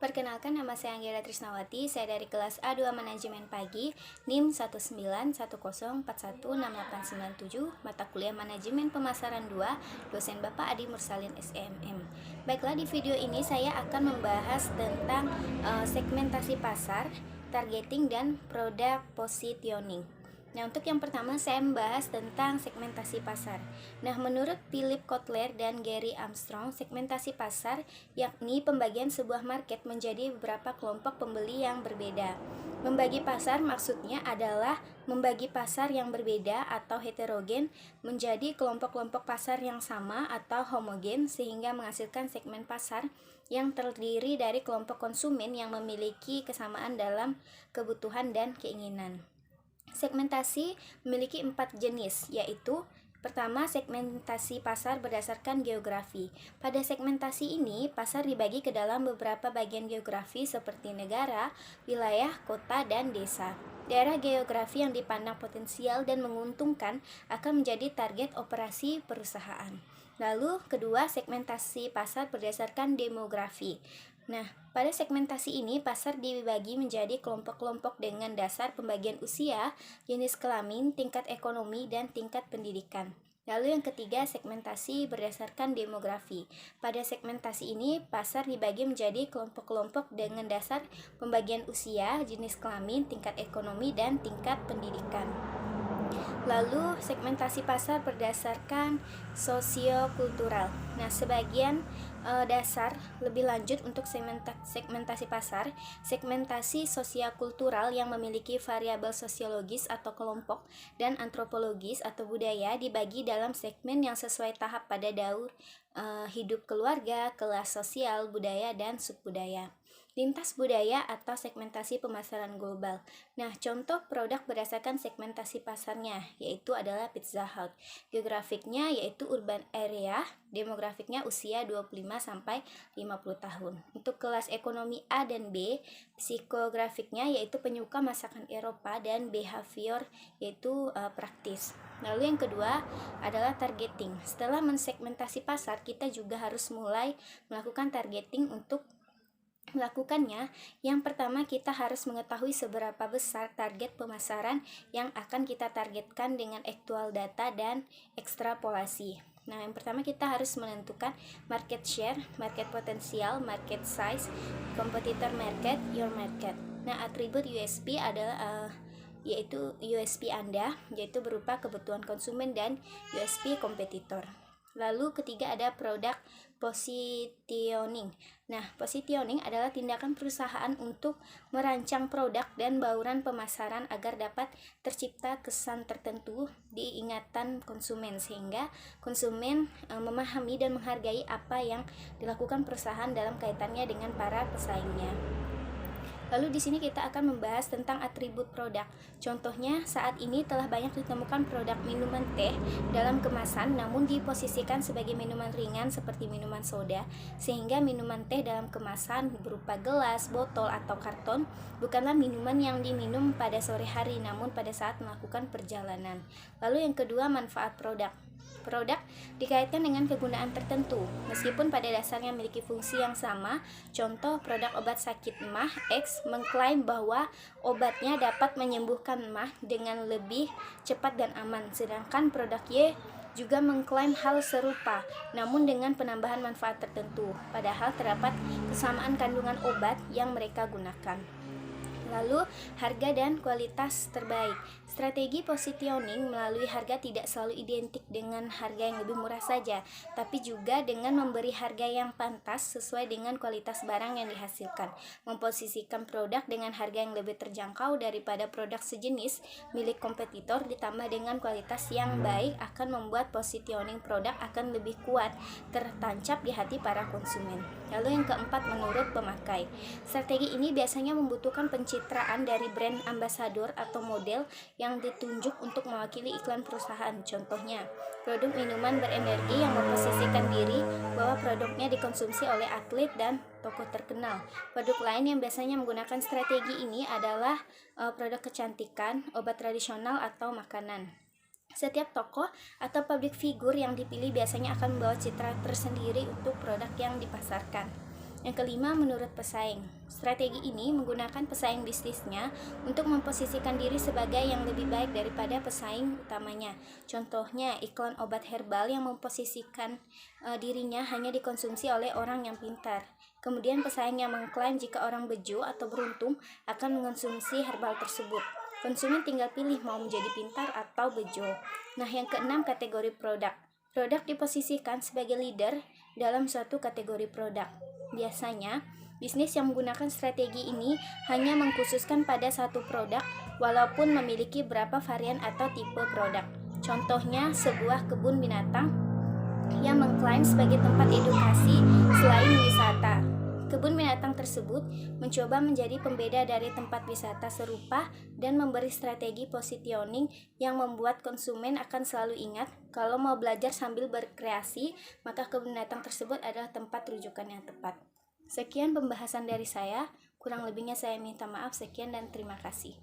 Perkenalkan, nama saya Anggela Trisnawati, saya dari kelas A2 Manajemen Pagi, NIM 19104168897, mata kuliah Manajemen Pemasaran 2, dosen Bapak Adi Mursalin SMM. Baiklah, di video ini saya akan membahas tentang segmentasi pasar, targeting, dan product positioning. Nah, untuk yang pertama saya membahas tentang segmentasi pasar. Nah, menurut Philip Kotler dan Gary Armstrong, segmentasi pasar yakni pembagian sebuah market menjadi beberapa kelompok pembeli yang berbeda. Membagi pasar maksudnya adalah membagi pasar yang berbeda atau heterogen menjadi kelompok-kelompok pasar yang sama atau homogen sehingga menghasilkan segmen pasar yang terdiri dari kelompok konsumen yang memiliki kesamaan dalam kebutuhan dan keinginan. Segmentasi memiliki 4 jenis, yaitu pertama, segmentasi pasar berdasarkan geografi. Pada segmentasi ini, pasar dibagi ke dalam beberapa bagian geografi seperti negara, wilayah, kota, dan desa. Daerah geografi yang dipandang potensial dan menguntungkan akan menjadi target operasi perusahaan. Lalu, kedua, segmentasi pasar berdasarkan demografi. Nah, pada segmentasi ini, pasar dibagi menjadi kelompok-kelompok dengan dasar pembagian usia, jenis kelamin, tingkat ekonomi, dan tingkat pendidikan. Lalu yang ketiga, segmentasi berdasarkan demografi. Pada segmentasi ini, pasar dibagi menjadi kelompok-kelompok dengan dasar pembagian usia, jenis kelamin, tingkat ekonomi, dan tingkat pendidikan. Lalu segmentasi pasar berdasarkan sosiokultural. Nah, sebagian dasar lebih lanjut untuk segmentasi pasar, segmentasi sosiokultural yang memiliki variabel sosiologis atau kelompok dan antropologis atau budaya dibagi dalam segmen yang sesuai tahap pada daur hidup keluarga, kelas sosial, budaya, dan subbudaya. Lintas budaya atau segmentasi pemasaran global. Nah, contoh produk berdasarkan segmentasi pasarnya yaitu adalah Pizza Hut. Geografiknya yaitu urban area, demografiknya usia 25 sampai 50 tahun. Untuk kelas ekonomi A dan B, psikografiknya yaitu penyuka masakan Eropa dan behavior yaitu praktis. Lalu yang kedua adalah targeting. Setelah mensegmentasi pasar, kita juga harus mulai melakukan targeting. Untuk melakukannya, yang pertama kita harus mengetahui seberapa besar target pemasaran yang akan kita targetkan dengan aktual data dan ekstrapolasi. Nah, yang pertama kita harus menentukan market share, market potensial, market size, competitor market, your market. Nah, atribut USP adalah yaitu USP Anda, yaitu berupa kebutuhan konsumen dan USP kompetitor. Lalu ketiga ada product positioning. Nah, positioning adalah tindakan perusahaan untuk merancang produk dan bauran pemasaran agar dapat tercipta kesan tertentu di ingatan konsumen sehingga konsumen memahami dan menghargai apa yang dilakukan perusahaan dalam kaitannya dengan para pesaingnya. Lalu di sini kita akan membahas tentang atribut produk. Contohnya, saat ini telah banyak ditemukan produk minuman teh dalam kemasan namun diposisikan sebagai minuman ringan seperti minuman soda, sehingga minuman teh dalam kemasan berupa gelas, botol, atau karton bukanlah minuman yang diminum pada sore hari namun pada saat melakukan perjalanan. Lalu yang kedua, manfaat produk. Produk dikaitkan dengan kegunaan tertentu, meskipun pada dasarnya memiliki fungsi yang sama. Contoh, produk obat sakit emah X mengklaim bahwa obatnya dapat menyembuhkan emah dengan lebih cepat dan aman, sedangkan produk Y juga mengklaim hal serupa, namun dengan penambahan manfaat tertentu, padahal terdapat kesamaan kandungan obat yang mereka gunakan. Lalu, harga dan kualitas terbaik. Strategi positioning melalui harga tidak selalu identik dengan harga yang lebih murah saja, tapi juga dengan memberi harga yang pantas sesuai dengan kualitas barang yang dihasilkan. Memposisikan produk dengan harga yang lebih terjangkau daripada produk sejenis milik kompetitor ditambah dengan kualitas yang baik akan membuat positioning produk akan lebih kuat tertancap di hati para konsumen. Lalu yang keempat, menurut pemakai. Strategi ini biasanya membutuhkan pencitraan dari brand ambasador atau model yang ditunjuk untuk mewakili iklan perusahaan. Contohnya, produk minuman berenergi yang memposisikan diri bahwa produknya dikonsumsi oleh atlet dan tokoh terkenal. Produk lain yang biasanya menggunakan strategi ini adalah produk kecantikan, obat tradisional, atau makanan. Setiap tokoh atau public figure yang dipilih biasanya akan membawa citra tersendiri untuk produk yang dipasarkan. Yang kelima, menurut pesaing. Strategi ini menggunakan pesaing bisnisnya untuk memposisikan diri sebagai yang lebih baik daripada pesaing utamanya. Contohnya, iklan obat herbal yang memposisikan dirinya hanya dikonsumsi oleh orang yang pintar. Kemudian pesaing yang mengklaim jika orang bejo atau beruntung akan mengonsumsi herbal tersebut. Konsumen tinggal pilih mau menjadi pintar atau bejo. Nah, yang keenam, kategori produk. Produk diposisikan sebagai leader dalam suatu kategori produk. Biasanya, bisnis yang menggunakan strategi ini hanya mengkhususkan pada satu produk walaupun memiliki beberapa varian atau tipe produk. Contohnya, sebuah kebun binatang yang mengklaim sebagai tempat edukasi selain wisata. Kebun binatang tersebut mencoba menjadi pembeda dari tempat wisata serupa dan memberi strategi positioning yang membuat konsumen akan selalu ingat kalau mau belajar sambil berkreasi, maka kebun binatang tersebut adalah tempat rujukan yang tepat. Sekian pembahasan dari saya, kurang lebihnya saya minta maaf. Sekian dan terima kasih.